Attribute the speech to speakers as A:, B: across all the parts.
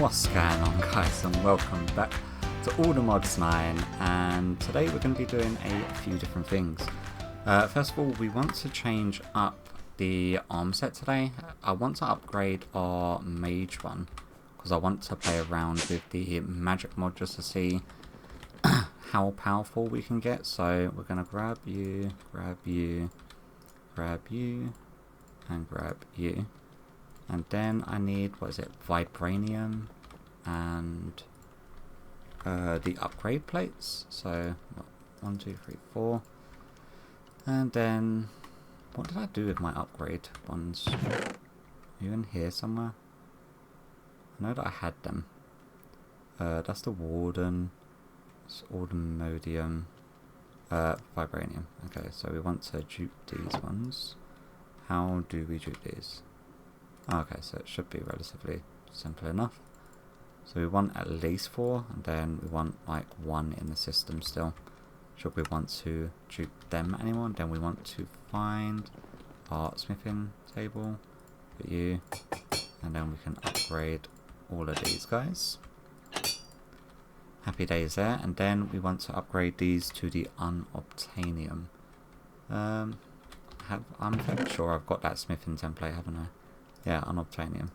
A: What's going on, guys, and welcome back to All the Mods 9, and today we're going to be doing a few different things. First of all, we want to change up the arm set today. I want to upgrade our mage one because I want to play around with the magic mod just to see how powerful we can get. So we're going to grab you, grab you, grab you, and grab you. And then I need, what is it, vibranium and the upgrade plates. So 1, 2, 3, 4. And then what did I do with my upgrade ones? Are you in here somewhere? I know that I had them. That's the warden. It's ordinodium. Vibranium. Okay, so we want to dupe these ones. How do we dupe these? Okay, so it should be relatively simple enough. So we want at least 4, and then we want like 1 in the system still. Should we want to dupe them anymore? And then we want to find our smithing table for you, and then we can upgrade all of these guys. Happy days there. And then we want to upgrade these to the unobtainium. I'm fairly sure I've got that smithing template, haven't I? Yeah, unobtainium.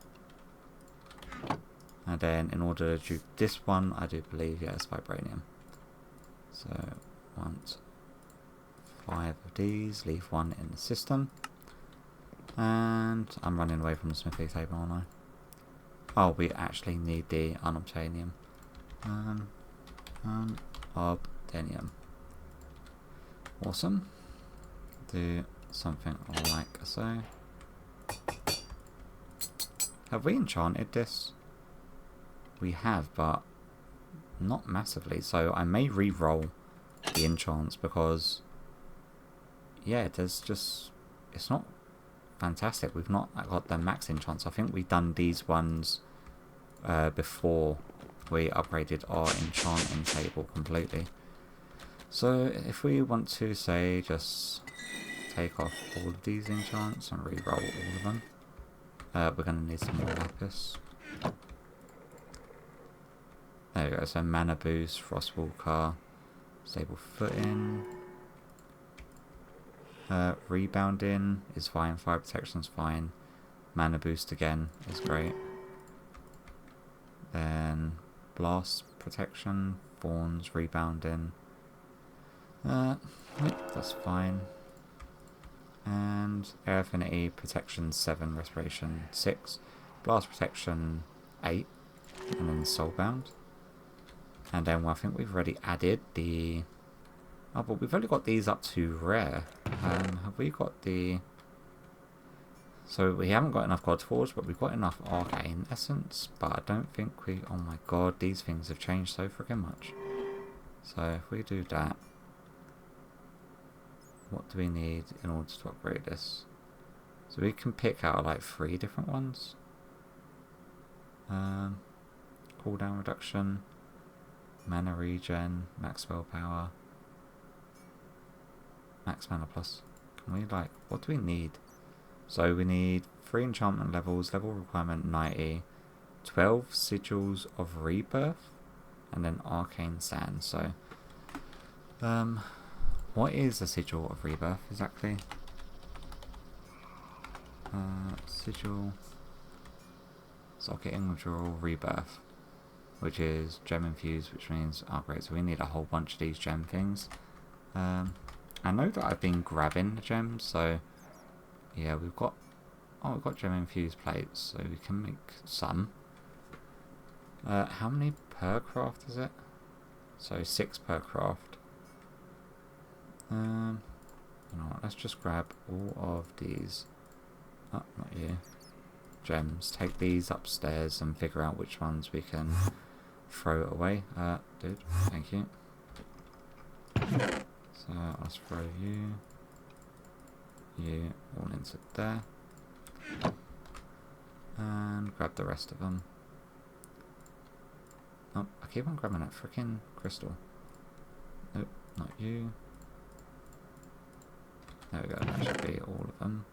A: And then in order to do this one, I do believe, yeah, it's vibranium. So, want 5 of these, leave 1 in the system. And I'm running away from the smithy table, aren't I? Oh, we actually need the unobtainium. Unobtainium. Awesome. Do something like so. Have we enchanted this? We have, but not massively. So I may re-roll the enchants because, yeah, there's just, it's not fantastic. We've not got the max enchants. I think we've done these ones before we upgraded our enchanting table completely. So if we want to, say, just take off all of these enchants and re-roll all of them. We're going to need some more lapis. There we go, so mana boost, frostwalker, stable footing, rebounding is fine, fire protection's fine, mana boost again is great. Then blast protection, thorns, rebounding, yep, that's fine. And air affinity, protection 7, respiration 6, blast protection 8, and then soulbound. And then I think we've already added the... Oh, but we've only got these up to rare. Have we got the... So we haven't got enough God Forge, but we've got enough Arcane Essence. But I don't think we... Oh my god, these things have changed so freaking much. So if we do that... What do we need in order to upgrade this? So we can pick out like 3 different ones. Cooldown reduction, mana regen, max spell power, max mana plus. Can we like, what do we need? So we need 3 enchantment levels, level requirement 90, 12 sigils of rebirth, and then arcane sand. So, what is a sigil of rebirth exactly? Sigil, socket individual rebirth, which is gem infused, which means upgrade. So we need a whole bunch of these gem things. I know that I've been grabbing the gems, so yeah, we've got gem infused plates, so we can make some. How many per craft is it? So 6 per craft. You know what, let's just grab all of these. Oh, not you. Gems. Take these upstairs and figure out which ones we can throw away. Dude, thank you. So let's throw you all into there. And grab the rest of them. Oh, I keep on grabbing that freaking crystal. Nope, not you. There we go, that should be all of them.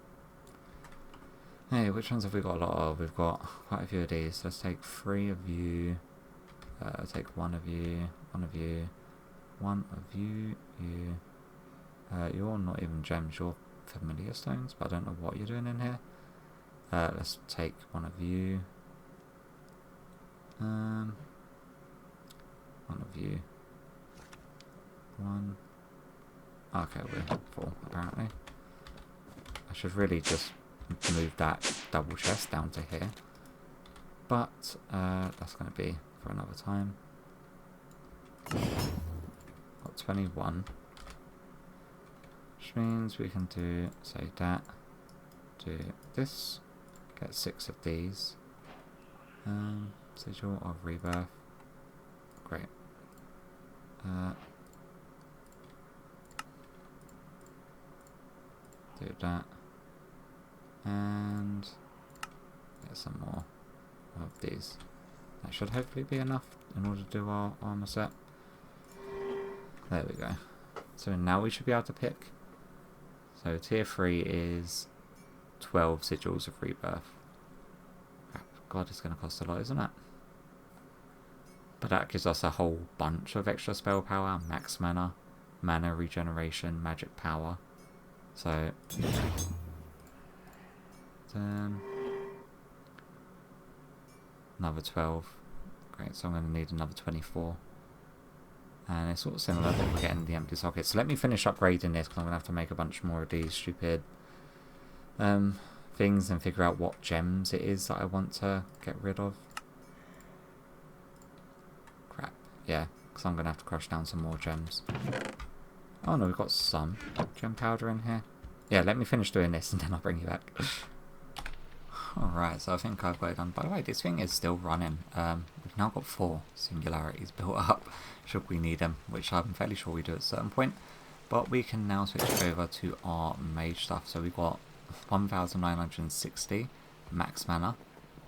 A: Hey, which ones have we got a lot of? We've got quite a few of these. Let's take 3 of you. Take 1 of you, 1 of you, 1 of you, you. You're not even gems, you're familiar stones, but I don't know what you're doing in here. Let's take 1 of you. 1 of you. 1. Okay, we're full apparently. I should really just move that double chest down to here. But that's going to be for another time. Got 21. Which means we can do, say that, do this, get 6 of these. Sigil of Rebirth. Great. Do that. And get some more of these. That should hopefully be enough in order to do our armor set. There we go. So now we should be able to pick. So tier 3 is 12 sigils of rebirth. Crap, God, it's going to cost a lot, isn't it? But that gives us a whole bunch of extra spell power, max mana, mana regeneration, magic power. So then another 12. Great, so I'm going to need another 24. And it's sort of similar that we're getting the empty sockets. So let me finish upgrading this, because I'm going to have to make a bunch more of these stupid things and figure out what gems it is that I want to get rid of. Crap. Yeah, because I'm going to have to crush down some more gems. Oh no, we've got some gem powder in here. Yeah, let me finish doing this and then I'll bring you back. Alright, so I think I've got it done. By the way, this thing is still running. We've now got 4 singularities built up, should we need them, which I'm fairly sure we do at a certain point. But we can now switch over to our mage stuff. So we've got 1960 max mana.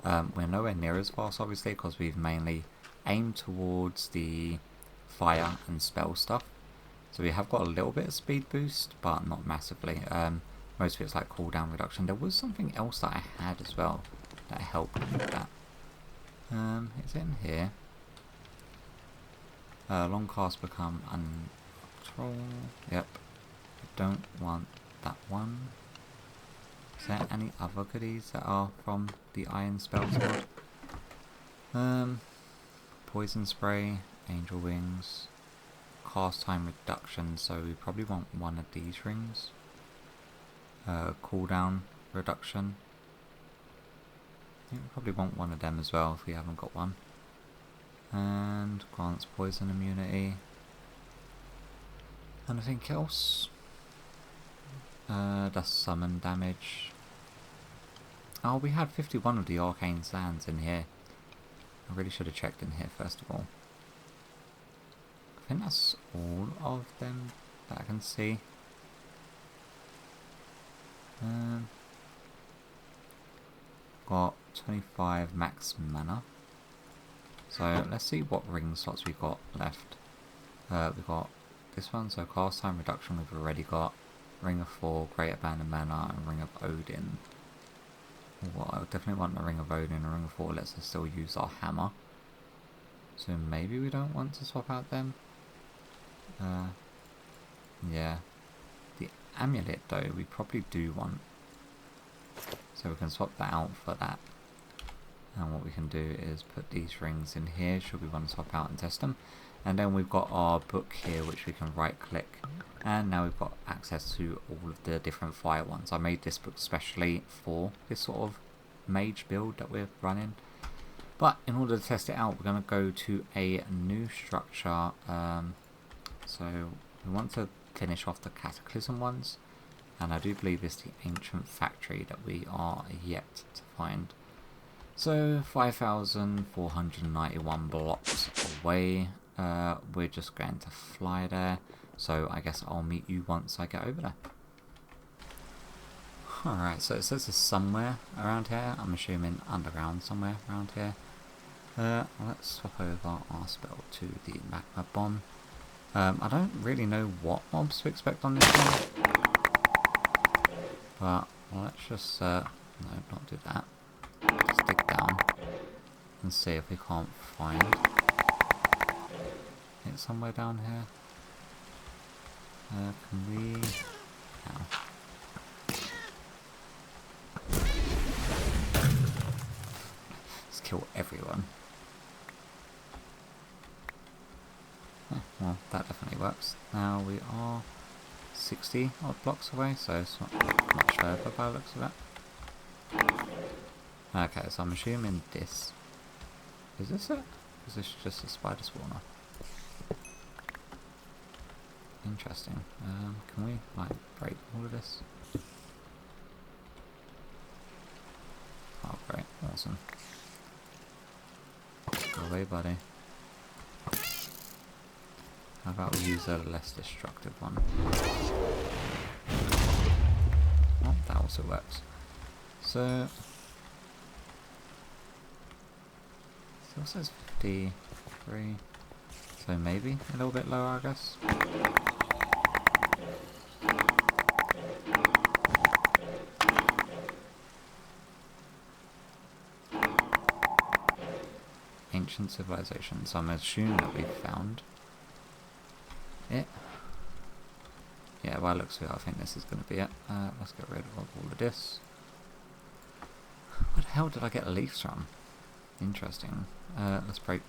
A: We're nowhere near as fast, obviously, because we've mainly aimed towards the fire and spell stuff. So we have got a little bit of speed boost, but not massively. Most of it's like cooldown reduction. There was something else that I had as well that helped with that. It's in here. Long cast become uncontrolled. Yep. Don't want that one. Is there any other goodies that are from the Iron Spell Sword? Poison spray, angel wings, cast time reduction. So we probably want one of these rings. Cooldown reduction. I think we probably want one of them as well if we haven't got one. And grants poison immunity. Anything else? That's summon damage. Oh, we had 51 of the arcane sands in here. I really should have checked in here first of all. I think that's all of them that I can see. Got 25 max mana. So let's see what ring slots we've got left. We've got this one, so cast time reduction we've already got. Ring of 4, Great Abandoned Mana, and Ring of Odin. Well, I definitely want a Ring of Odin. A Ring of 4 lets us still use our hammer. So maybe we don't want to swap out them. Yeah. The amulet though, we probably do want. So we can swap that out for that. And what we can do is put these rings in here should we want to swap out and test them. And then we've got our book here which we can right click. And now we've got access to all of the different fire ones. I made this book specially for this sort of mage build that we're running. But in order to test it out, we're going to go to a new structure. So we want to finish off the Cataclysm ones. And I do believe it's the Ancient Factory that we are yet to find. So 5,491 blocks away. We're just going to fly there. So I guess I'll meet you once I get over there. Alright, so it says it's somewhere around here. I'm assuming underground somewhere around here. Let's swap over our spell to the Magma Bomb. I don't really know what mobs to expect on this one. But let's just No, not do that. Just dig down and see if we can't find it somewhere down here. Can we... Ow. Let's kill everyone. Oh, well, that definitely works. Now we are 60 odd blocks away, so it's not much further by the looks of it. Okay, so I'm assuming this... Is this it? Is this just a spider spawner? Interesting. Can we, like, break all of this? Oh, great. Awesome. Go away, buddy. How about we use a less destructive one? Oh, that also works. So... Still says 53. So maybe a little bit lower, I guess. Ancient civilization. So I'm assuming that we've found it. Yeah, by the looks of it, I think this is going to be it. Let's get rid of all of this. Where the hell did I get the leaves from? Interesting. Let's break.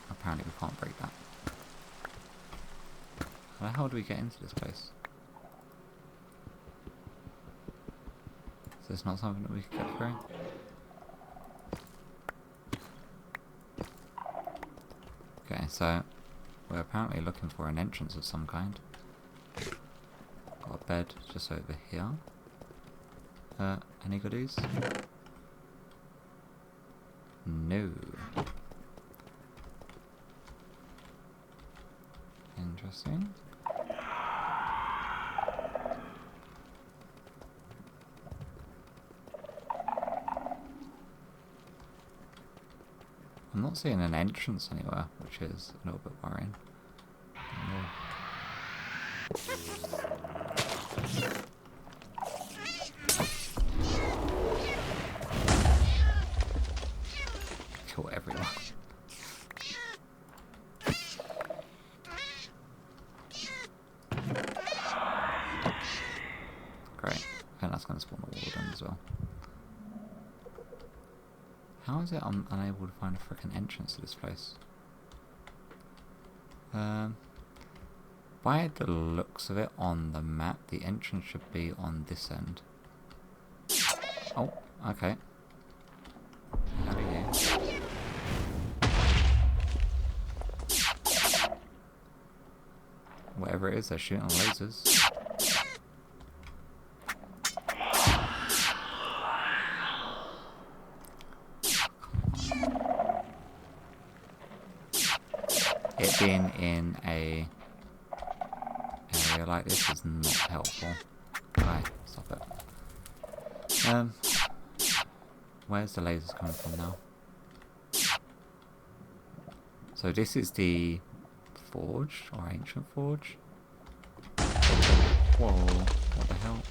A: Apparently we can't break that. How the hell do we get into this place? Is this not something that we could get through? Okay, so we're apparently looking for an entrance of some kind. Got a bed just over here. Any goodies? No. Interesting. I'm not seeing an entrance anywhere, which is a little bit worrying. Kill everyone. Great. I think that's going to spawn a warden as well. How is it I'm unable to find a frickin' entrance to this place? By the looks of it on the map, the entrance should be on this end. Oh, okay. How are you? Whatever it is, they're shooting lasers. It being in a area like this is not helpful. Right, stop it. Where's the lasers coming from now? So this is the forge, or ancient forge. Whoa, what the hell?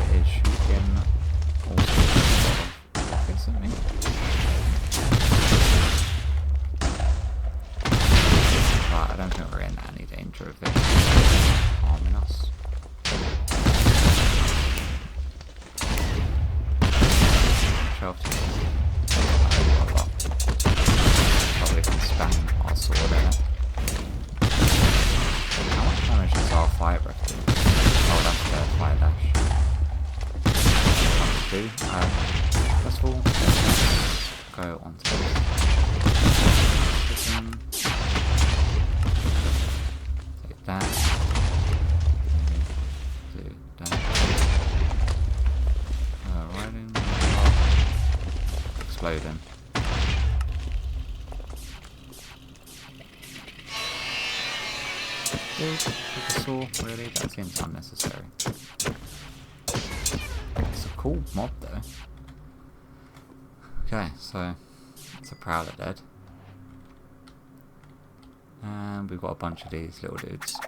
A: It is shooting all sorts of rockets at me. But I don't think we're in any danger of it harming us. Probably can spam our sword at it. How much damage does our fire breath do? Oh, that's the fire dash. First of all, go on to this one. Take that. Do that. Riding. Exploding. With a saw, really? That seems unnecessary. It's a cool mob though. Okay, so it's a prowler dead. And we've got a bunch of these little dudes.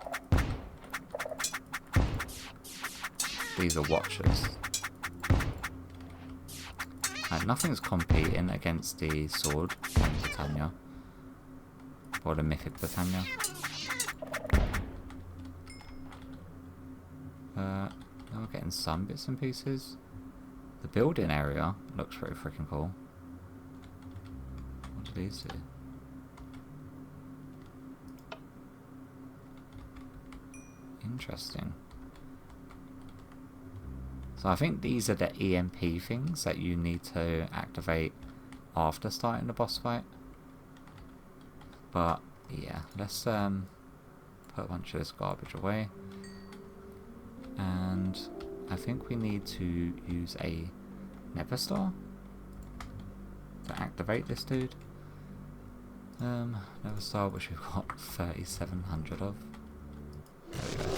A: these are watchers. And nothing's competing against the sword from Britannia. Or the mythic Britannia. Now we're getting some bits and pieces. The building area looks pretty freaking cool. What do these do? Interesting. So I think these are the EMP things that you need to activate after starting the boss fight. But yeah, let's put a bunch of this garbage away. And I think we need to use a Nether Star to activate this dude. Nether Star, which we've got 3,700 of. There we go.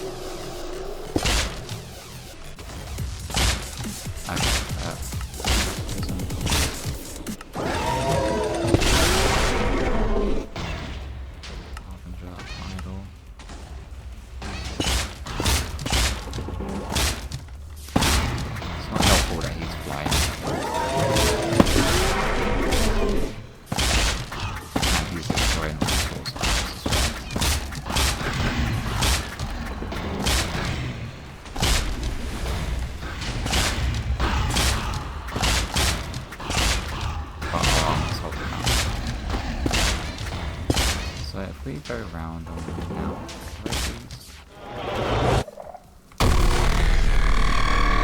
A: Go around on them now.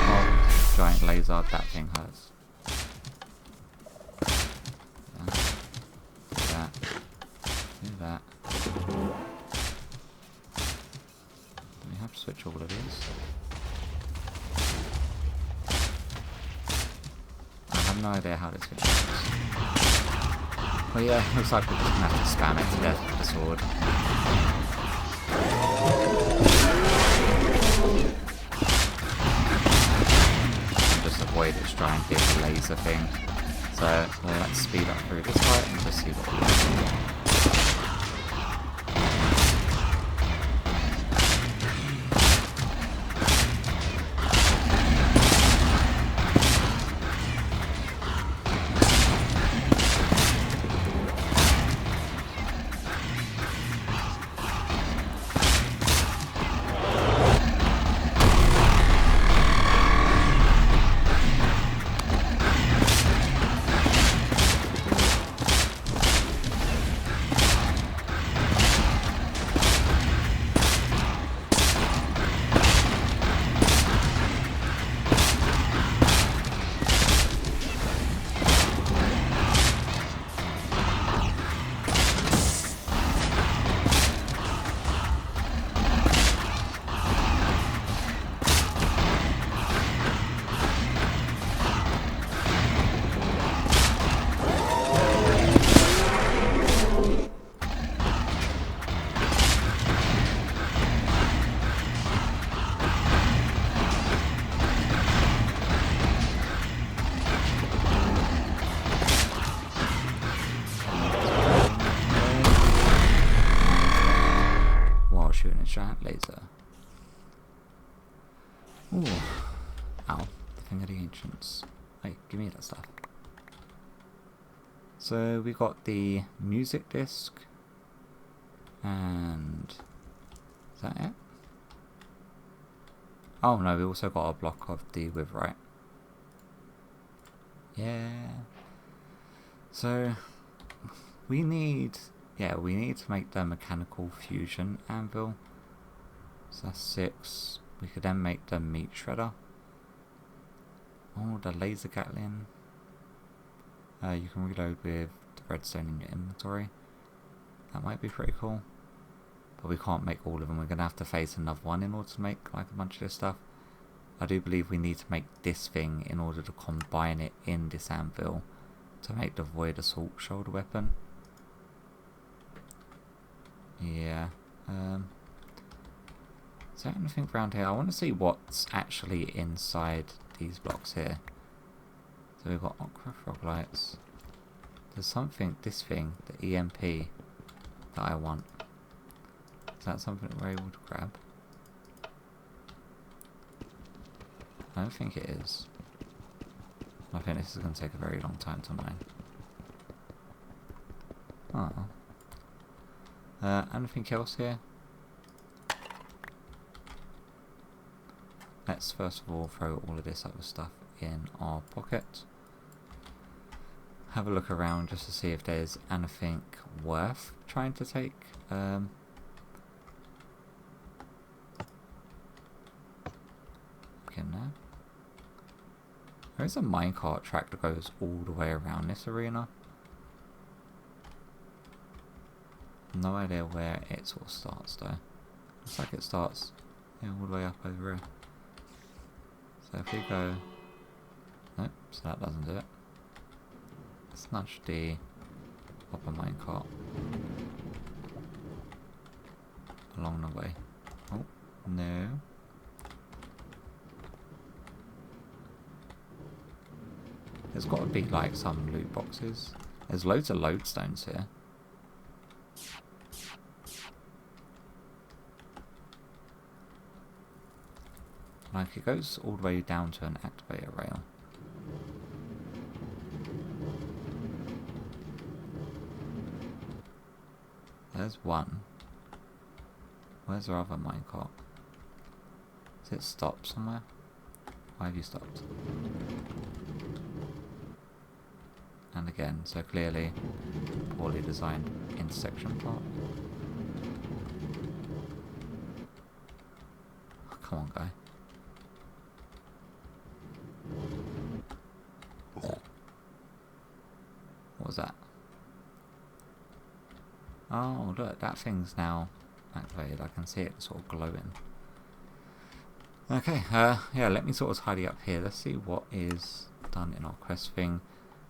A: Oh, giant laser, that thing hurts. Do that. Do that. Do we have to switch all of these? I have no idea how this thing works. Well, yeah, looks like we're just gonna have to spam it to death with the sword. And just avoid its giant big laser thing. So let's speed up through this fight and just see what we can do. Giant laser. Ooh. Ow. The thing of the ancients. Hey, give me that stuff. So we got the music disc. And is that it? Oh no, we also got a block of the witherite. Yeah. So we need to make the mechanical fusion anvil. So that's 6. We could then make the meat shredder. Oh, the laser gatling. You can reload with the redstone in your inventory. That might be pretty cool. But we can't make all of them. We're going to have to face another one in order to make like a bunch of this stuff. I do believe we need to make this thing in order to combine it in this anvil to make the Void Assault shoulder weapon. Yeah. Is there anything around here? I want to see what's actually inside these blocks here. So we've got Aqua Frog Lights. There's something, this thing, the EMP, that I want. Is that something that we're able to grab? I don't think it is. I think this is going to take a very long time to mine. Oh. Anything else here? Let's first of all throw all of this other stuff in our pocket. Have a look around just to see if there's anything worth trying to take. In there. There is a minecart track that goes all the way around this arena. No idea where it sort of starts though. Looks like it starts all the way up over here. So if we go... Nope, so that doesn't do it. Let's nudge the upper minecart along the way. Oh, no. There's got to be like some loot boxes. There's loads of lodestones here. Like it goes all the way down to an activator rail. There's one. Where's our other minecart? Is it stopped somewhere? Why have you stopped? And again, so clearly poorly designed intersection part. Oh, come on, guy. What was that? Oh, look, that thing's now activated. I can see it sort of glowing. Okay, yeah, let me sort of tidy up here. Let's see what is done in our quest thing.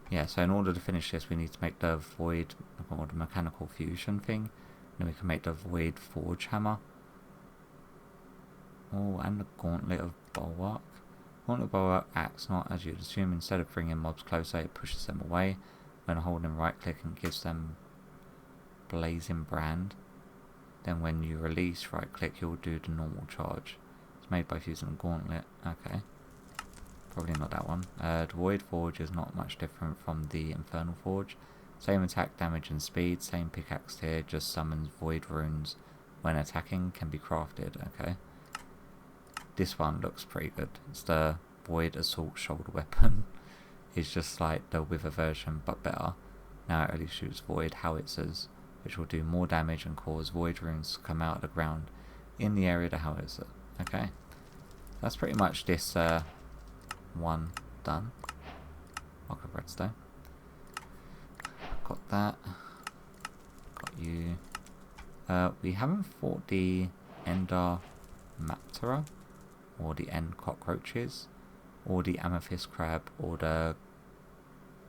A: Yeah, so in order to finish this, we need to make the void, or the mechanical fusion thing. Then we can make the void forge hammer. Oh, and the gauntlet of bulwark. Gauntlet bulwark acts not as you'd assume. Instead of bringing mobs closer, it pushes them away. When holding right click and gives them blazing brand. Then when you release right click, you'll do the normal charge. It's made by fusing a gauntlet. Okay. Probably not that one. The Void Forge is not much different from the Infernal Forge. Same attack damage and speed, same pickaxe tier, just summons Void runes when attacking, can be crafted. Okay. This one looks pretty good. It's the Void Assault Shoulder Weapon. It's just like the Wither version but better. Now it only shoots Void howitzers, which will do more damage and cause Void runes to come out of the ground in the area of the howitzer. Okay. That's pretty much this one done. Block of redstone. Got that. Got you. We haven't fought the Ender Maptera, or the End Cockroaches, or the Amethyst Crab, or the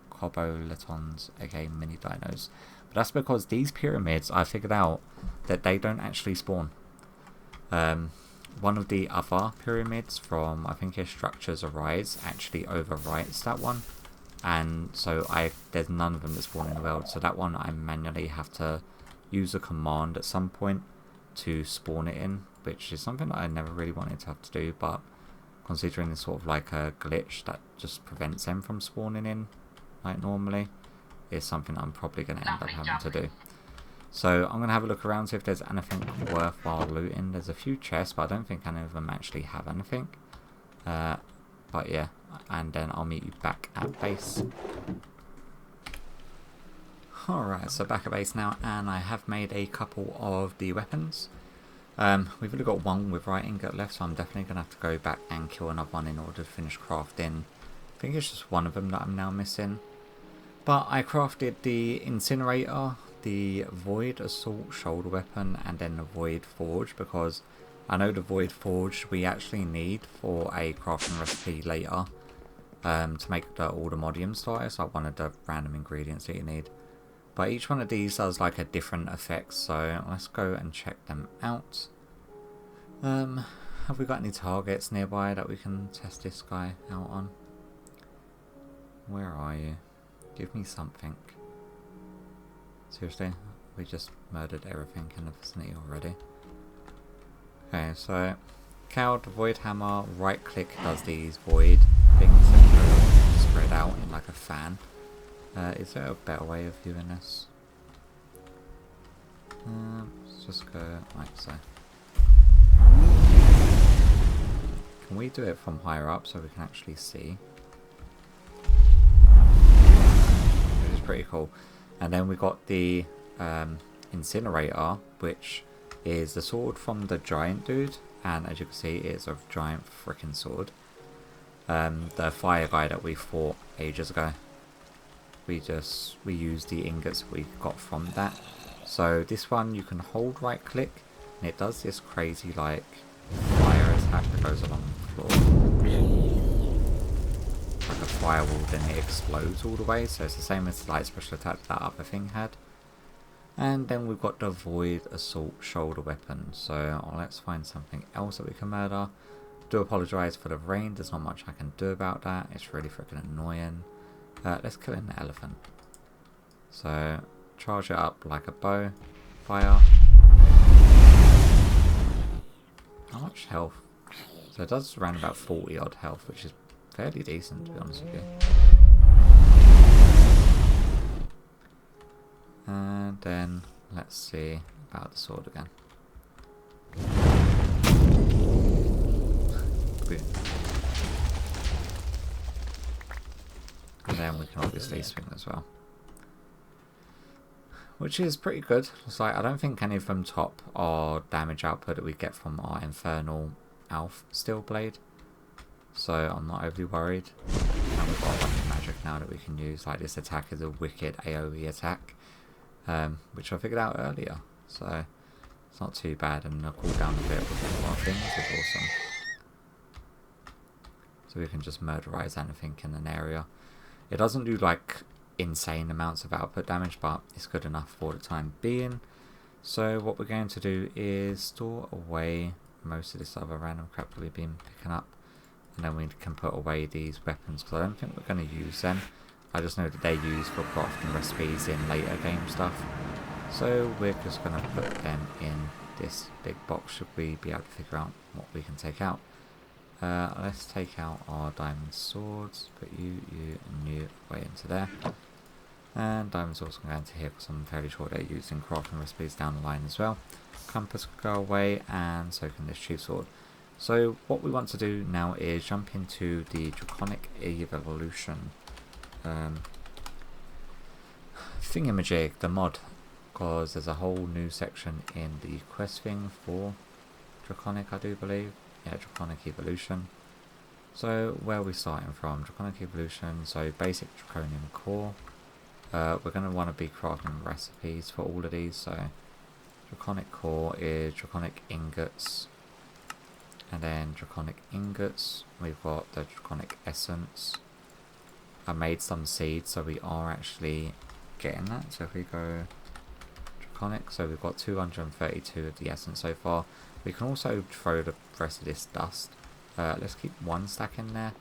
A: Coboletons, aka mini dinos. But that's because these pyramids, I figured out that they don't actually spawn. One of the other pyramids from, I think it's Structures Arise, actually overwrites that one. And so there's none of them that spawn in the world. So that one I manually have to use a command at some point to spawn it in, which is something that I never really wanted to have to do. But considering it's sort of like a glitch that just prevents them from spawning in, like normally, is something I'm probably going to end up having to do. So I'm going to have a look around, see if there's anything worthwhile looting. There's a few chests, but I don't think any of them actually have anything. But yeah, and then I'll meet you back at base. Alright, so back at base now, and I have made a couple of the weapons. We've only got one with right ingot left, so I'm definitely going to have to go back and kill another one in order to finish crafting. I think it's just one of them that I'm now missing. But I crafted the incinerator, the Void Assault Shoulder Weapon, and then the Void Forge, because I know the Void Forge we actually need for a crafting recipe later to make the Automodium starter, so one of the random ingredients that you need. But each one of these does like a different effect, so let's go and check them out. Have we got any targets nearby that we can test this guy out on? Where are you? Give me something. Seriously? We just murdered everything in the vicinity already. Okay, so Clowd, Void Hammer, right click does these void things that go spread out in like a fan. Is there a better way of viewing this? Let's just go like so. Can we do it from higher up so we can actually see? Which is pretty cool. And then we got the Incinerator, which is the sword from the giant dude, and as you can see it's a giant freaking sword. The fire guy that we fought ages ago, we used the ingots we got from that. So this one you can hold right click and it does this crazy like fire attack that goes along the floor like a firewall, then it explodes all the way, so it's the same as the light special attack that other thing had. And then we've got the Void Assault shoulder weapon. So let's find something else that we can murder. Do apologise for the rain, there's not much I can do about that, it's really freaking annoying. Let's kill an elephant. So charge it up like a bow, fire. How much health? So it does around about 40 odd health, which is fairly decent to be honest with you. And then let's see about the sword again. Boom. And then we can obviously swing as well, which is pretty good. It's like I don't think any of them top our damage output that we get from our Infernal Alf Steel Blade, so I'm not overly worried. And we've got a bunch of magic now that we can use. Like this attack is a wicked AoE attack, which I figured out earlier, so it's not too bad, and the cooldown of it with more things is awesome. So we can just murderize anything in an area. It doesn't do like insane amounts of output damage, but it's good enough for the time being. So what we're going to do is store away most of this other random crap that we've been picking up, and then we can put away these weapons because I don't think we're going to use them. I just know that they're used for crafting recipes in later game stuff, so we're just going to put them in this big box should we be able to figure out what we can take out. Let's take out our diamond swords, put you and you away into there. And diamond swords can go into here because I'm fairly sure they're used in crafting recipes down the line as well. Compass can go away, and so can this chief sword. So what we want to do now is jump into the Draconic Evolution thingamajig, the mod, because there's a whole new section in the quest thing for Draconic, I do believe. Yeah, Draconic Evolution. So where are we starting from? Draconic Evolution, so basic Draconium core. We're going to want to be crafting recipes for all of these, so Draconic core is Draconic ingots, and then Draconic ingots we've got the Draconic essence. I made some seeds, so we are actually getting that. So if we go Draconic, so we've got 232 of the essence so far. We can also throw the rest of this dust. Let's keep one stack in there,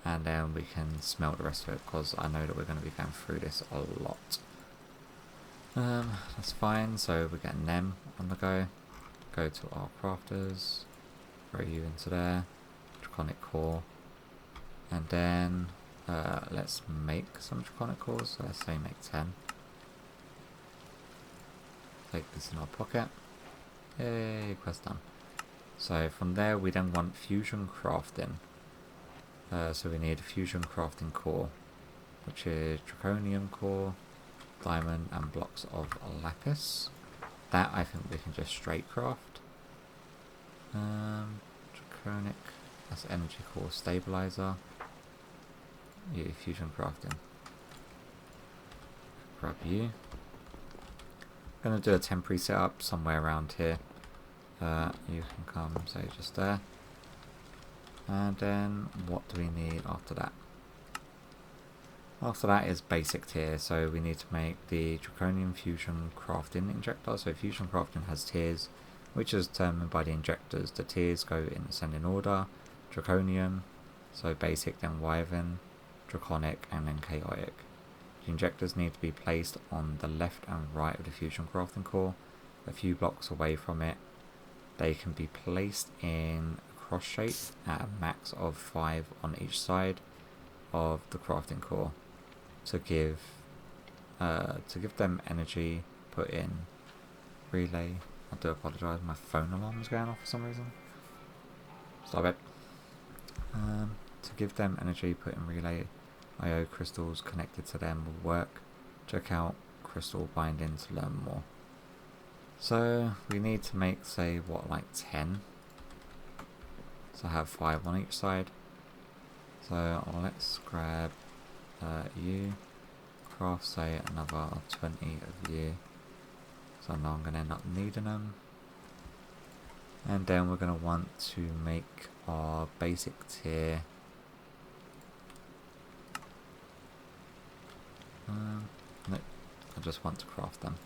A: and then we can smelt the rest of it because I know that we're going to be going through this a lot. That's fine, so we're getting them on the go. Go to our crafters, throw you into there, Draconic core, and then let's make some Draconic cores. So let's say make 10. Take this in our pocket. Yay, quest done. So from there we then want fusion crafting. So we need a fusion crafting core, which is Draconium core, diamond and blocks of lapis. That I think we can just straight craft. Draconic, that's energy core stabilizer. Yeah, fusion crafting. Grab you. I'm going to do a temporary setup somewhere around here. You can come, say, just there. And then what do we need after that? After that is basic tier, so we need to make the Draconium Fusion Crafting Injector. So Fusion Crafting has tiers, which is determined by the injectors. The tiers go in ascending order: Draconium, so basic, then Wyvern, Draconic, and then Chaotic. The injectors need to be placed on the left and right of the Fusion Crafting core, a few blocks away from it, they can be placed in a cross shape at a max of 5 on each side of the crafting core to give them energy. Put in relay. I do apologise, my phone alarm is going off for some reason. Stop it. To give them energy, put in relay IO crystals connected to them will work. Check out crystal binding to learn more. So we need to make, say, what, like 10? So have 5 on each side. So let's grab you, craft, say, another 20 of you. So now I'm going to end up needing them. And then we're going to want to make our basic tier. No, I just want to craft them.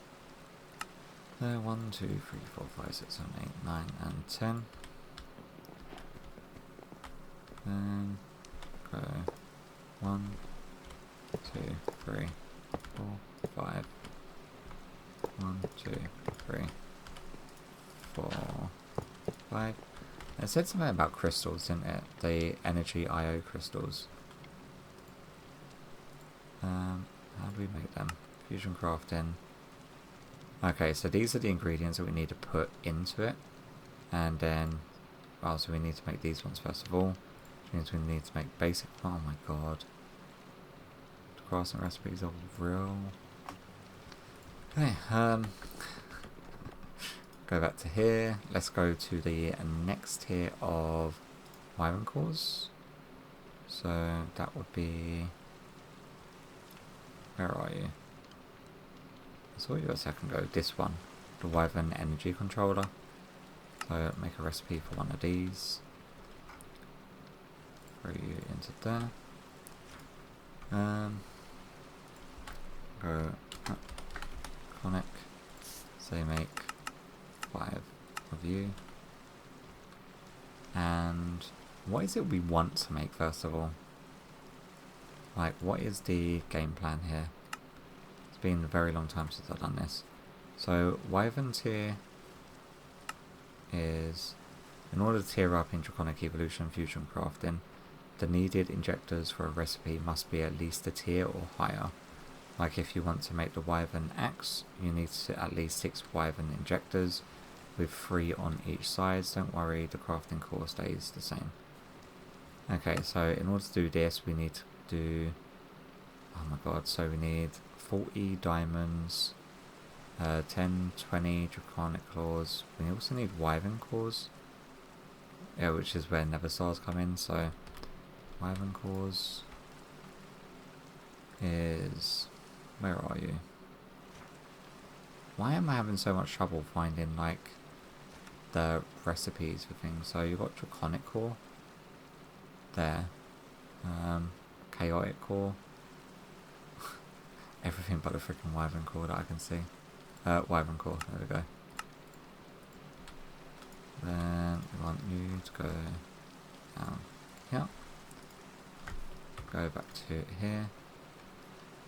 A: 1, 2, 3, 4, 5, 6, 7, 8, 9, and 10. Then go 1, 2, 3, 4, 5. 1, 2, 3, 4, 5. It said something about crystals, didn't it? The energy IO crystals. How do we make them? Fusion crafting. Okay, so these are the ingredients that we need to put into it. And then, well, so we need to make these ones first of all. Which means we need to make basic, oh my god. The crafting recipes are real. Okay, go back to here. Let's go to the next tier of Wyvern cores. So that would be, where are you? I saw you a second ago. This one, the Wyvern energy controller. So make a recipe for one of these. Throw you into there. Go Draconic. Say make 5 of you. And what is it we want to make first of all? Like, what is the game plan here? It's been a very long time since I've done this. So Wyvern tier is, in order to tier up in Draconic Evolution Fusion Crafting, the needed injectors for a recipe must be at least a tier or higher. Like if you want to make the Wyvern axe, you need at least 6 Wyvern injectors with 3 on each side. Don't worry, the crafting core stays the same. Okay, so in order to do this, we need to do, oh my god, so we need 40 diamonds, 10, 20 Draconic cores. We also need Wyvern cores, yeah, which is where Nether Stars come in. So Wyvern cores is, where are you? Why am I having so much trouble finding like the recipes for things? So you've got Draconic core there, Chaotic core, everything but the freaking Wyvern core that I can see. Wyvern core, there we go. Then we want you to go down here, go back to here,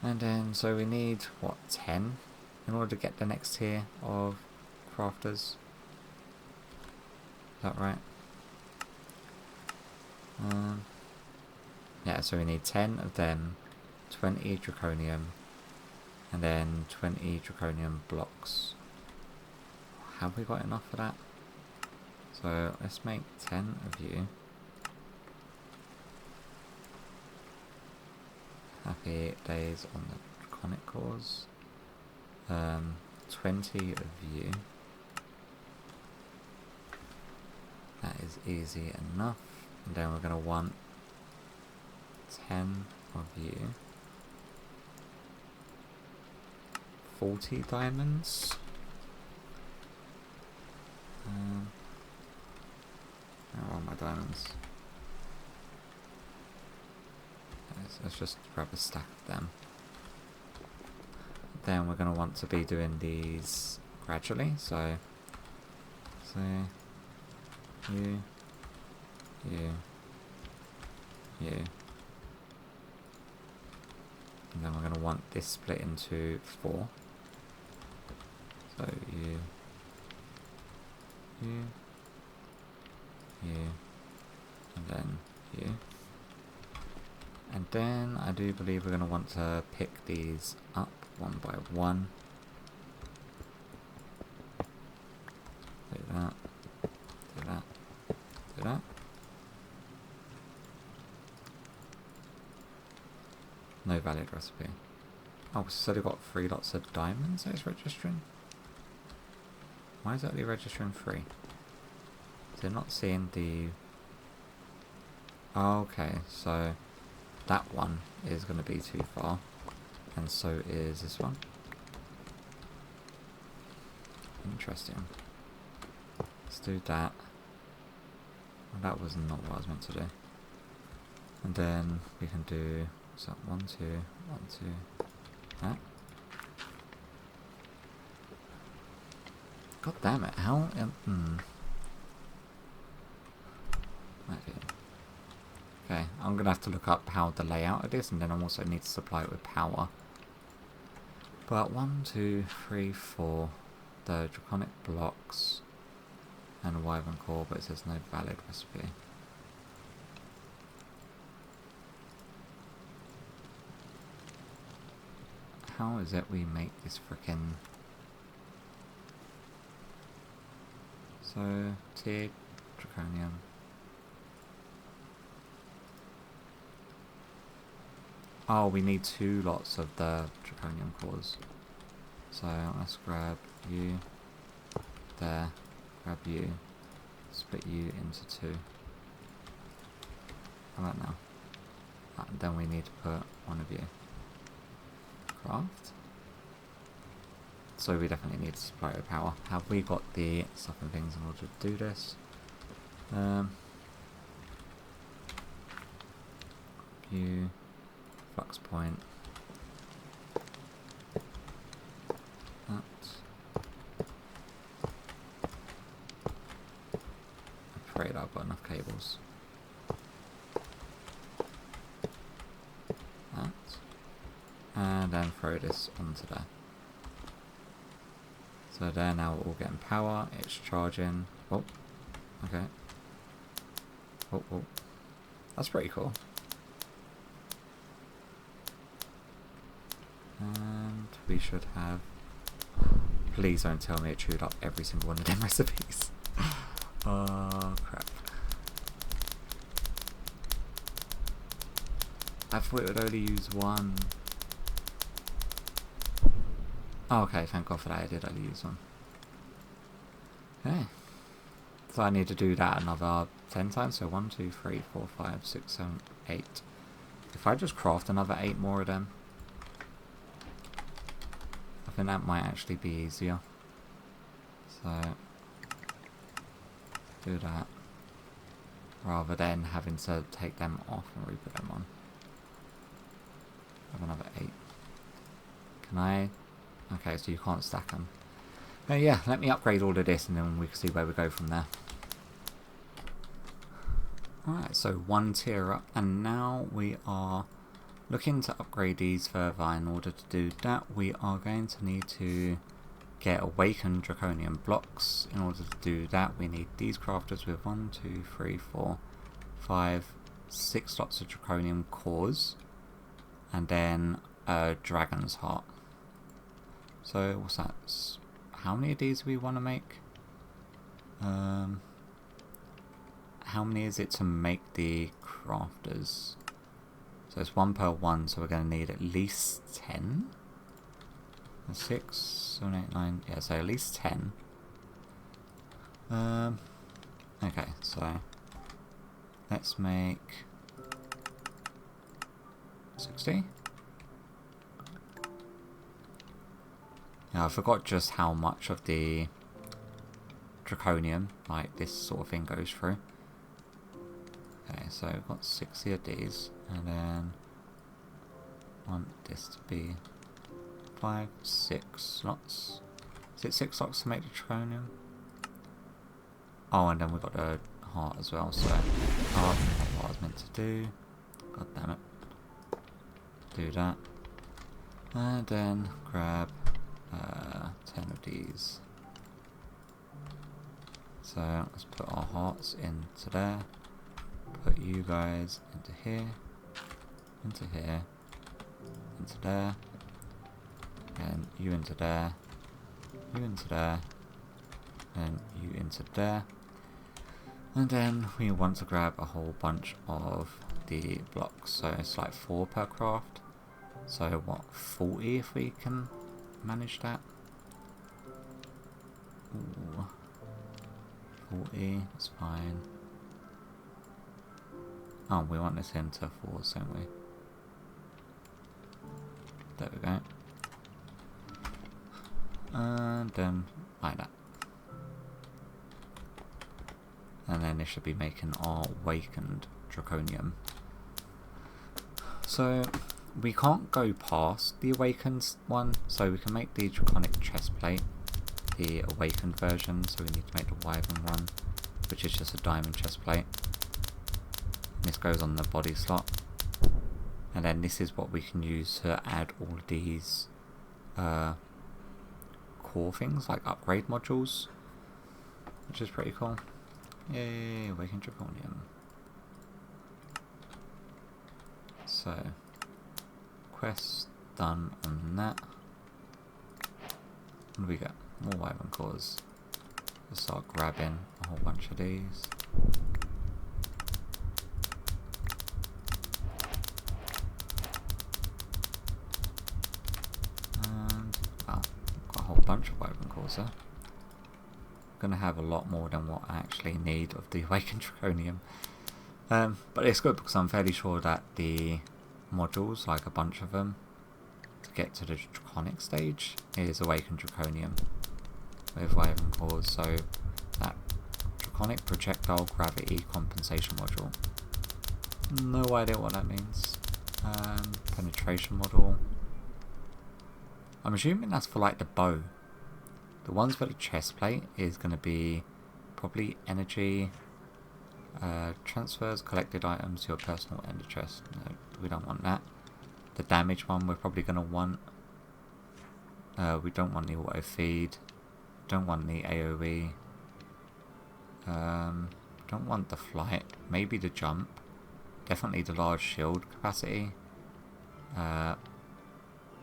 A: and then so we need what, 10 in order to get the next tier of crafters. Is that right? Yeah, so we need 10 of them, 20 draconium, and then 20 draconium blocks. Have we got enough for that? So let's make 10 of you. Happy days on the Draconic cores. 20 of you. That is easy enough. And then we're going to want 10 of you. 40 diamonds. Where are my diamonds? Let's just grab a stack of them. Then we're going to want to be doing these gradually. So you, and then we're going to want this split into 4. So you, you, and then you. And then I do believe we're going to want to pick these up one by one. Do that, do that, do that. No valid recipe. Oh, so they've got 3 lots of diamonds that it's registering? Why is that only registering 3? They're not seeing the... Oh, okay, so that one is going to be too far. And so is this one. Interesting. Let's do that. Well, that was not what I was meant to do. And then we can do... What's that? 1, 2, 1, 2... That. God damn it, how... Okay, I'm going to have to look up how the layout of this, and then I also need to supply it with power. But 1, 2, 3, 4, the draconic blocks, and a wyvern core, but it says no valid recipe. How is it we make this frickin'... So, tiered draconium. Oh, we need 2 lots of the draconium cores. So, let's grab you there, grab you, split you into 2. How about now? And then we need to put one of you. Craft. So we definitely need to supply it with power. Have we got the stuff and things in order to do this? You flux point. That. I'm afraid I've got enough cables. That. And then throw this onto there. So there, now we're all getting power, it's charging. Oh, okay. Oh, oh. That's pretty cool. And we should have... Please don't tell me it chewed up every single one of them recipes. Oh, crap. I thought it would only use 1. Oh, okay, thank God for that, I did only use 1. Okay. So I need to do that another 10 times, so 1, 2, 3, 4, 5, 6, 7, 8. If I just craft another 8 more of them, I think that might actually be easier. So, do that. Rather than having to take them off and re-put them on. Have another 8. Can I... Okay, so you can't stack them. Yeah, let me upgrade all of this and then we can see where we go from there. Alright, so 1 tier up, and now we are looking to upgrade these further. In order to do that, we are going to need to get awakened draconium blocks. In order to do that, we need these crafters with 1, 2, 3, 4, 5, 6 lots of draconium cores, and then a dragon's heart. So what's that? How many of these do we want to make? How many is it to make the crafters? So it's 1 per 1, so we're going to need at least 10. 6, 7, 8, 9. Yeah, so at least 10. Okay, so let's make 60. Now I forgot just how much of the draconium, like this sort of thing, goes through. Okay, so we've got 60 of these, and then want this to be 5, 6 slots. Is it 6 slots to make the draconium? Oh, and then we've got the heart as well, so oh, that's what I was meant to do. God damn it. Do that. And then grab 10 of these. So let's put our hearts into there. Put you guys into here. Into here. Into there. And you into there. You into there. And you into there. And then we want to grab a whole bunch of the blocks. So it's like 4 per craft. So what, 40 if we can manage that? Ooh. 40, that's fine. Oh, we want this into 4s, don't we? There we go. And then like that. And then it should be making our awakened draconium. So we can't go past the awakened one, so we can make the draconic chestplate the awakened version. So we need to make the wyvern one, which is just a diamond chestplate. This goes on the body slot, and then this is what we can use to add all these core things like upgrade modules, which is pretty cool. Yay, awakened draconium. So quest done on that. What do we got? More wyvern cores. Let's start grabbing a whole bunch of these. And wow, got a whole bunch of wyvern cores there. Gonna have a lot more than what I actually need of the awakened draconium. But it's good because I'm fairly sure that the modules, like a bunch of them, to get to the draconic stage is awakened draconium with wyvern cores. So that draconic projectile gravity compensation module, no idea what that means. Penetration module, I'm assuming that's for like the bow. The ones for the chest plate is going to be probably energy, transfers collected items to your personal ender chest. No, we don't want that. The damage one we're probably going to want. We don't want the auto feed. Don't want the AoE. Don't want the flight. Maybe the jump. Definitely the large shield capacity.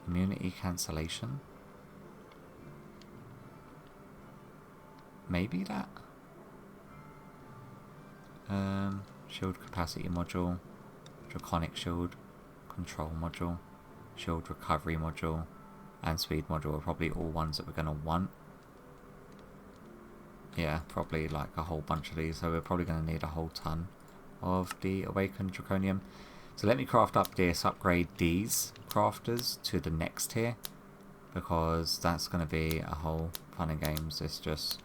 A: Immunity cancellation. Maybe that. Shield capacity module, draconic shield control module, shield recovery module, and speed module are probably all ones that we're going to want. Yeah, probably like a whole bunch of these, so we're probably going to need a whole ton of the awakened draconium. So let me craft up this, upgrade these crafters to the next tier, because that's going to be a whole fun and games. It's just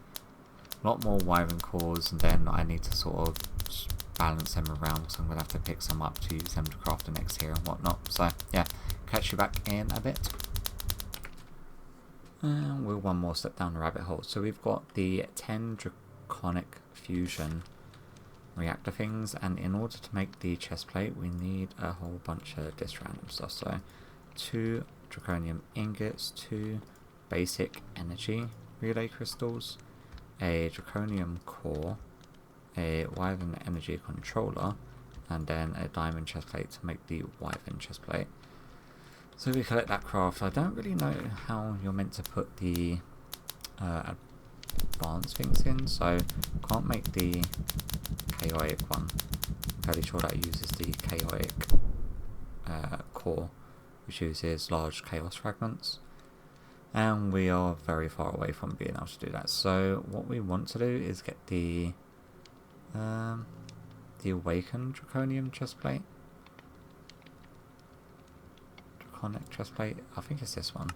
A: a lot more wyvern cores, and then I need to sort of balance them around, so I'm going to have to pick some up to use them to craft the next tier and whatnot. So yeah, catch you back in a bit. And we're one more step down the rabbit hole. So we've got the 10 Draconic Fusion reactor things, and in order to make the chest plate we need a whole bunch of this random stuff. So 2 draconium ingots, 2 basic energy relay crystals, a draconium core, a wyvern energy controller, and then a diamond chest plate to make the wyvern chest plate. So we collect that craft. I don't really know how you're meant to put the advanced things in, so can't make the chaotic one. I'm fairly sure that uses the chaotic core, which uses large chaos fragments, and we are very far away from being able to do that. So what we want to do is get the awakened draconium chestplate. Draconic chestplate, I think it's this one.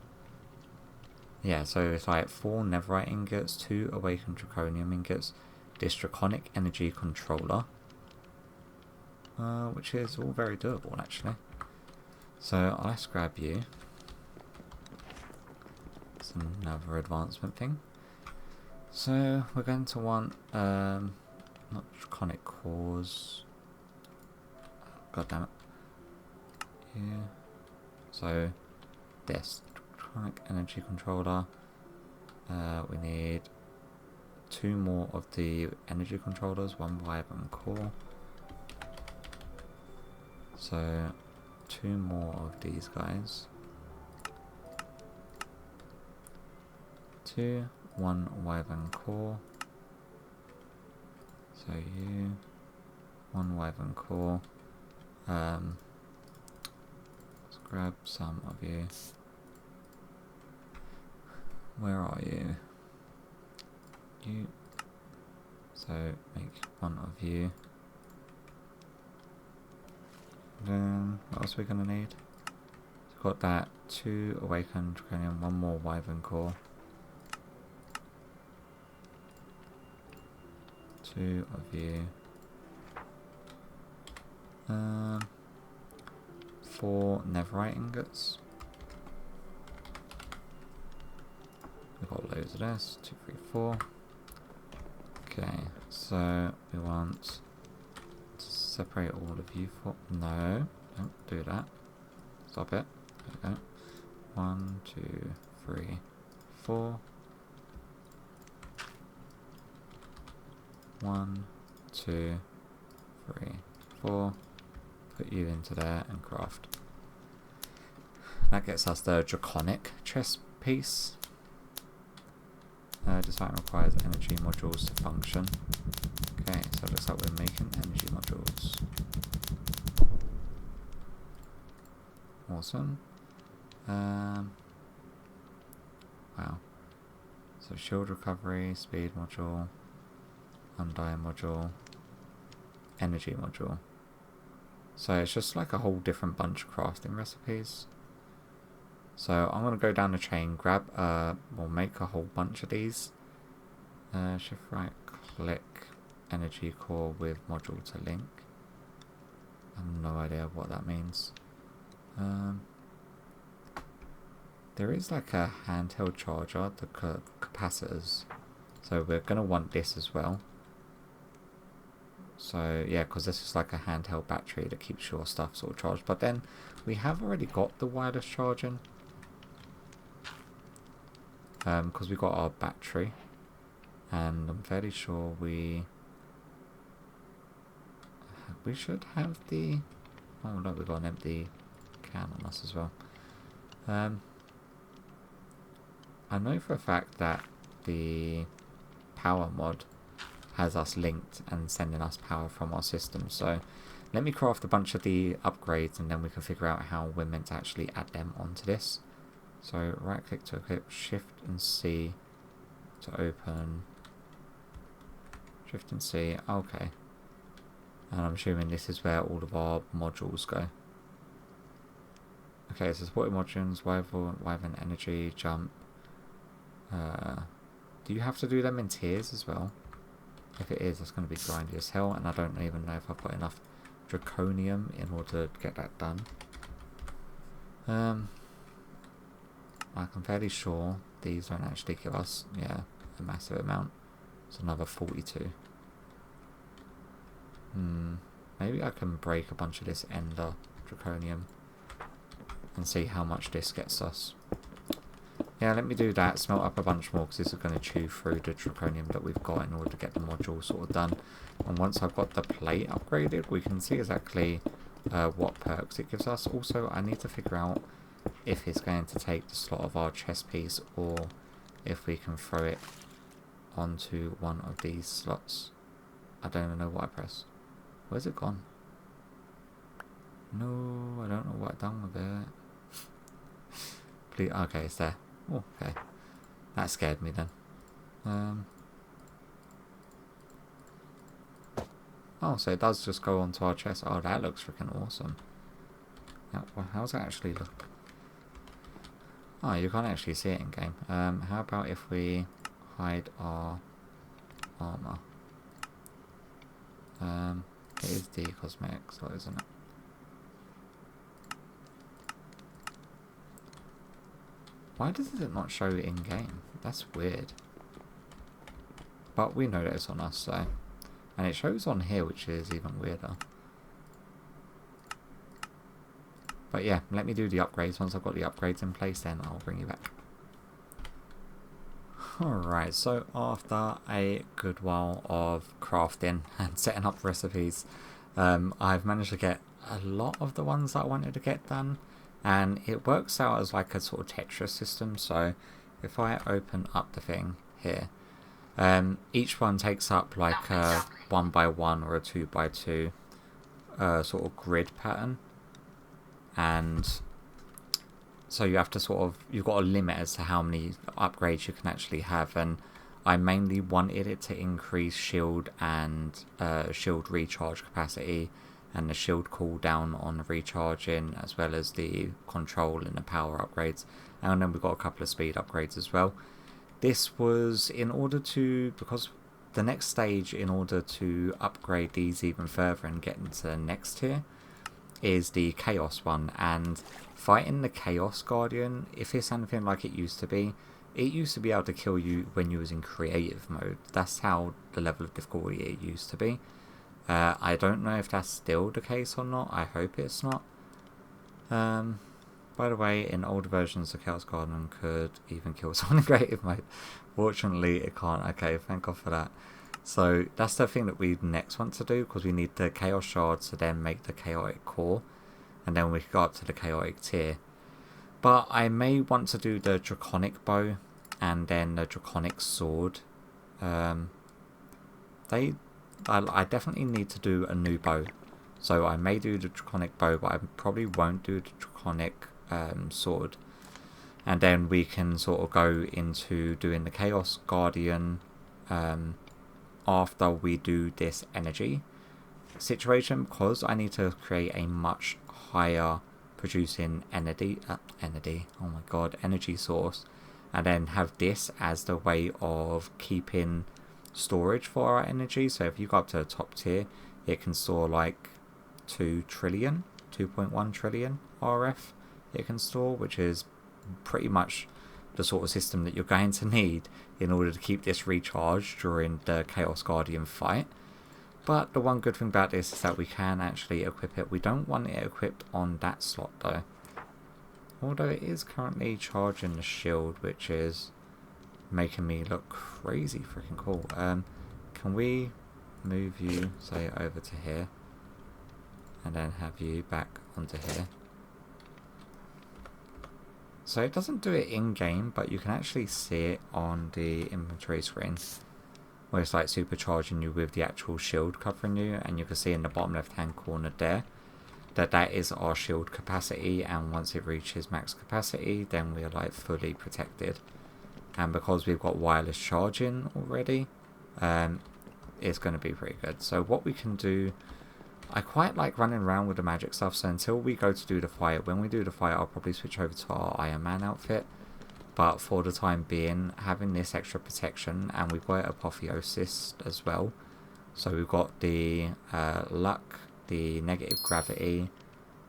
A: Yeah, so it's like 4 netherite ingots, 2 awakened draconium ingots, this draconic energy controller, which is all very doable actually. So let's grab you. It's another advancement thing. So we're going to want not draconic cores. God damn it. Yeah. So this draconic energy controller. We need 2 more of the energy controllers, 1 Wyvern core. So 2 more of these guys. 2, 1 Wyvern core. So you, 1 Wyvern core. Let's grab some of you. Where are you? You. So make 1 of you. Then what else are we gonna need? So got that 2 awakened Draconium, 1 more Wyvern core. 2 of you. 4 netherite ingots. We've got loads of this. 2, 3, 4. Okay, so we want to separate all of you for. No, don't do that. Stop it. There we go. 1, 2, 3, 4. 1, 2, 3, 4. Put you into there and craft. That gets us the Draconic chest piece. Design requires energy modules to function. Okay, so it looks like we're making energy modules. Awesome. Wow. So shield recovery, speed module, undying module, energy module. So it's just like a whole different bunch of crafting recipes. So I'm going to go down the chain, grab, we'll make a whole bunch of these. Shift right click energy core with module to link. I have no idea what that means. There is like a handheld charger, the capacitors. So we're going to want this as well. So yeah, because this is like a handheld battery that keeps your stuff sort of charged. But then we have already got the wireless charging. Because we got our battery. And I'm fairly sure we should have the. Oh no, we've got an empty can on us as well. I know for a fact that the power mod has us linked and sending us power from our system. So let me craft a bunch of the upgrades and then we can figure out how we're meant to actually add them onto this. So right click to equip, shift and C to open. Shift and C, okay. And I'm assuming this is where all of our modules go. Okay, so supporting modules, Wyvern energy, jump. Do you have to do them in tiers as well? If it is, that's going to be grindy as hell, and I don't even know if I've got enough Draconium in order to get that done. Like I'm fairly sure these don't actually give us, yeah, a massive amount. It's another 42. Maybe I can break a bunch of this Ender Draconium and see how much this gets us. Yeah, let me do that, smelt up a bunch more because this is going to chew through the Draconium that we've got in order to get the module sort of done. And once I've got the plate upgraded, we can see exactly what perks it gives us. Also, I need to figure out if it's going to take the slot of our chest piece or if we can throw it onto one of these slots. I don't even know what I pressed. Where's it gone? No, I don't know what I've done with it. Please, okay, it's there. Oh, okay. That scared me then. Oh, so it does just go onto our chest. Oh, that looks freaking awesome. Now, well, how's that actually look? Oh, you can't actually see it in game. How about if we hide our armor? It is the cosmetic, so isn't it? Why does it not show in game? That's weird. But we know that it's on us, so. And it shows on here, which is even weirder. But yeah, let me do the upgrades. Once I've got the upgrades in place, then I'll bring you back. Alright, so after a good while of crafting and setting up recipes, I've managed to get a lot of the ones that I wanted to get done, and it works out as like a sort of Tetris system. So if I open up the thing here, each one takes up like a 1x1 or a 2x2 sort of grid pattern, and so you have to you've got a limit as to how many upgrades you can actually have, and I mainly wanted it to increase shield and shield recharge capacity and the shield cooldown on recharging, as well as the control and the power upgrades, and then we've got a couple of speed upgrades as well. This was in order to, because the next stage in order to upgrade these even further and get into the next tier is the Chaos one, and fighting the Chaos Guardian, if it's anything like it used to be able to kill you when you was in creative mode. That's how the level of difficulty it used to be. I don't know if that's still the case or not. I hope it's not. By the way, in older versions the Chaos Guardian could even kill someone in creative mode. Fortunately it can't. Okay, thank God for that. So that's the thing that we next want to do, because we need the Chaos Shards to then make the Chaotic Core, and then we go up to the Chaotic tier. But I may want to do the Draconic Bow and then the Draconic Sword. I definitely need to do a new bow. So I may do the Draconic Bow, but I probably won't do the Draconic Sword. And then we can sort of go into doing the Chaos Guardian after we do this energy situation, because I need to create a much higher producing energy source, and then have this as the way of keeping storage for our energy. So if you go up to the top tier, it can store like 2.1 trillion RF it can store, which is pretty much the sort of system that you're going to need in order to keep this recharged during the Chaos Guardian fight. But the one good thing about this is that we can actually equip it. We don't want it equipped on that slot though, although it is currently charging the shield, which is making me look crazy freaking cool. Can we move you, say, over to here, and then have you back onto here? So it doesn't do it in game, but you can actually see it on the inventory screen, where it's like supercharging you with the actual shield covering you, and you can see in the bottom left hand corner there that is our shield capacity, and once it reaches max capacity then we are like fully protected. And because we've got wireless charging already, it's going to be pretty good. So what we can do, I quite like running around with the magic stuff, so until we go to do the fight, when we do the fight I'll probably switch over to our Iron Man outfit. But for the time being, having this extra protection, and we've got apotheosis as well. So we've got the luck, the negative gravity,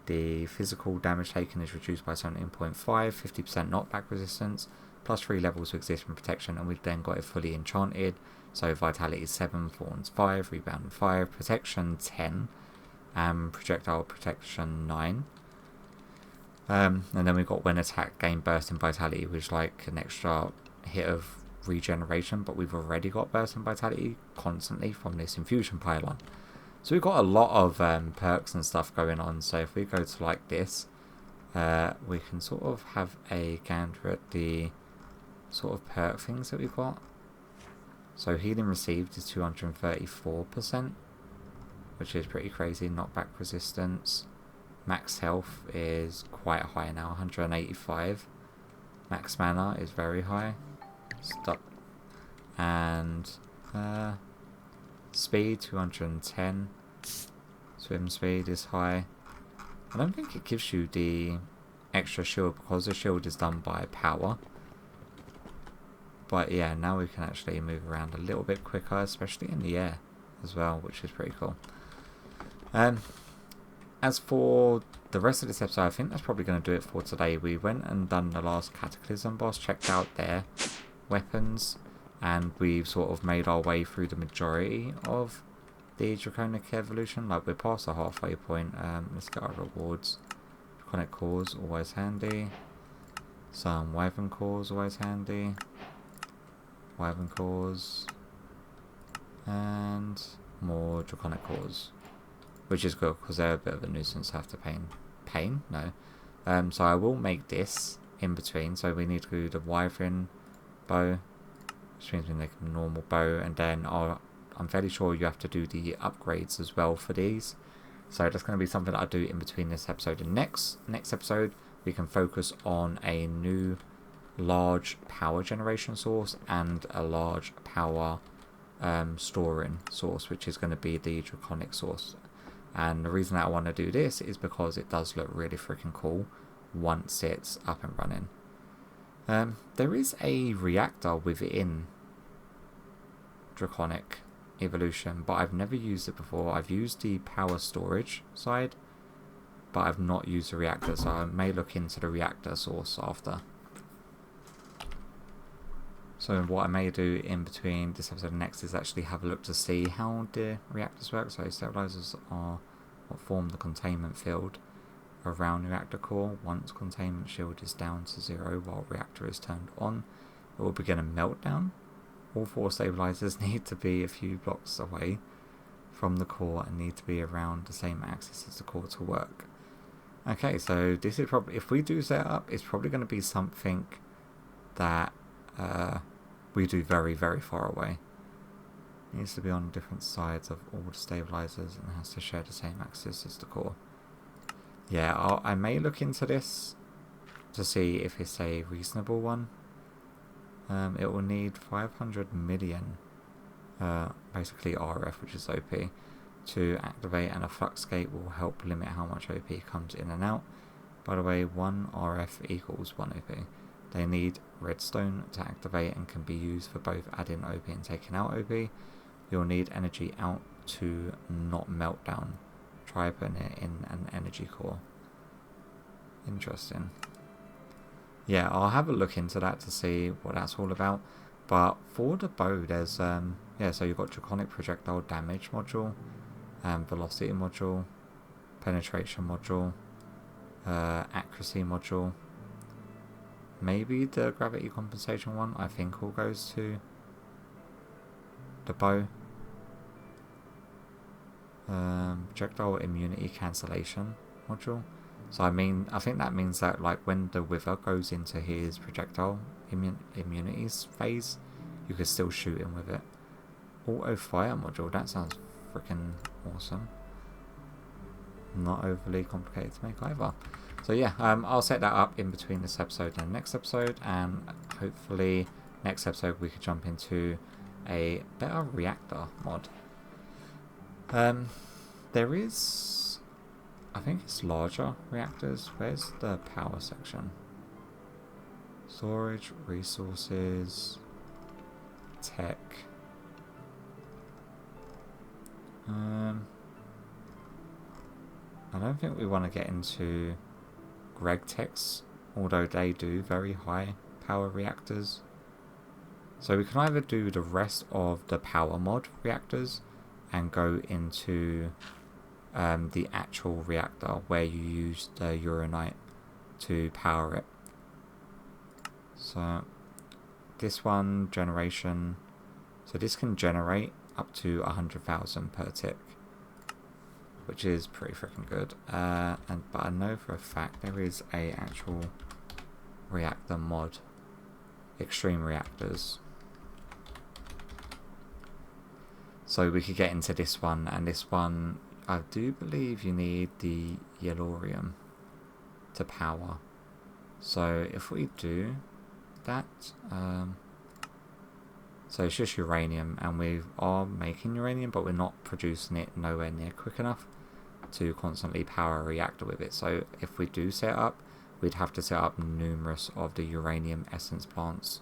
A: the physical damage taken is reduced by 17.5, 50% knockback resistance, plus 3 levels of existing protection, and we've then got it fully enchanted. So vitality 7, thorns 5, rebound 5, protection 10, and projectile protection 9. And then we've got when attack gain bursting vitality, which is like an extra hit of regeneration, but we've already got bursting vitality constantly from this infusion pylon. So we've got a lot of perks and stuff going on. So if we go to like this, we can sort of have a gander at the sort of perk things that we've got. So healing received is 234%, which is pretty crazy. Knockback resistance. Max health is quite high now, 185. Max mana is very high. Stop. And speed 210. Swim speed is high. I don't think it gives you the extra shield because the shield is done by power. But yeah, now we can actually move around a little bit quicker, especially in the air as well, which is pretty cool. As for the rest of this episode, I think that's probably going to do it for today. We went and done the last Cataclysm boss, checked out their weapons, and we've sort of made our way through the majority of the Draconic Evolution. Like, we're past the halfway point. Let's get our rewards. Draconic Cores, always handy. Some Wyvern Cores, always handy. Wyvern cores. And more Draconic cores. Which is good, because they're a bit of a nuisance to have to pain? No. So I will make this in between. So we need to do the Wyvern bow, which means we make a normal bow, and then I'm fairly sure you have to do the upgrades as well for these. So that's going to be something that I do in between this episode and next episode. We can focus on a new large power generation source and a large power storing source, which is going to be the Draconic source. And the reason that I want to do this is because it does look really freaking cool once it's up and running. There is a reactor within Draconic Evolution, but I've never used it before. I've used the power storage side, but I've not used the reactor, so I may look into the reactor source after. So what I may do in between this episode and next is actually have a look to see how the reactors work. So stabilizers are what form the containment field around the reactor core. Once containment shield is down to 0 while reactor is turned on, it will begin a meltdown. All 4 stabilizers need to be a few blocks away from the core and need to be around the same axis as the core to work. Okay, so this is probably, if we do set up, it's probably going to be something that we do very, very far away. It needs to be on different sides of all the stabilizers and has to share the same axis as the core. Yeah, I may look into this to see if it's a reasonable one. It will need 500 million, basically RF, which is OP, to activate, and a flux gate will help limit how much OP comes in and out. By the way, 1 RF equals 1 OP. They need redstone to activate and can be used for both adding OP and taking out OP. You'll need energy out to not melt down. Try putting it in an energy core. Interesting. Yeah, I'll have a look into that to see what that's all about. But for the bow, there's yeah, so you've got Draconic projectile damage module, velocity module, penetration module, accuracy module. Maybe the gravity compensation one, I think, all goes to the bow. Projectile immunity cancellation module. So I think that means that like when the Wither goes into his projectile immunities phase, you can still shoot him with it. Auto fire module, that sounds freaking awesome. Not overly complicated to make either. So yeah, I'll set that up in between this episode and the next episode, and hopefully next episode we could jump into a better reactor mod. There is, I think it's larger reactors. Where's the power section? Storage, resources, tech. I don't think we want to get into Greg techs, although they do very high power reactors. So we can either do the rest of the power mod reactors and go into the actual reactor where you use the uranite to power it. So this one, generation, so this can generate up to 100,000 per tick, which is pretty freaking good. But I know for a fact there is a actual reactor mod, extreme reactors. So we could get into this one, and this one, I do believe you need the yellorium to power. So if we do that, so it's just uranium, and we are making uranium, but we're not producing it nowhere near quick enough to constantly power a reactor with it. So if we do set up, we'd have to set up numerous of the uranium essence plants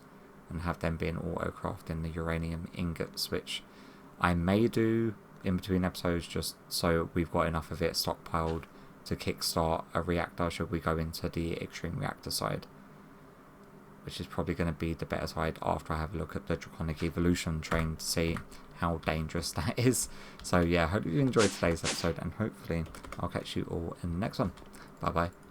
A: and have them being auto-crafting the uranium ingots, which I may do in between episodes just so we've got enough of it stockpiled to kickstart a reactor should we go into the extreme reactor side, which is probably going to be the better side after I have a look at the Draconic Evolution train to see how dangerous that is. So yeah, I hope you enjoyed today's episode, and hopefully I'll catch you all in the next one. Bye bye.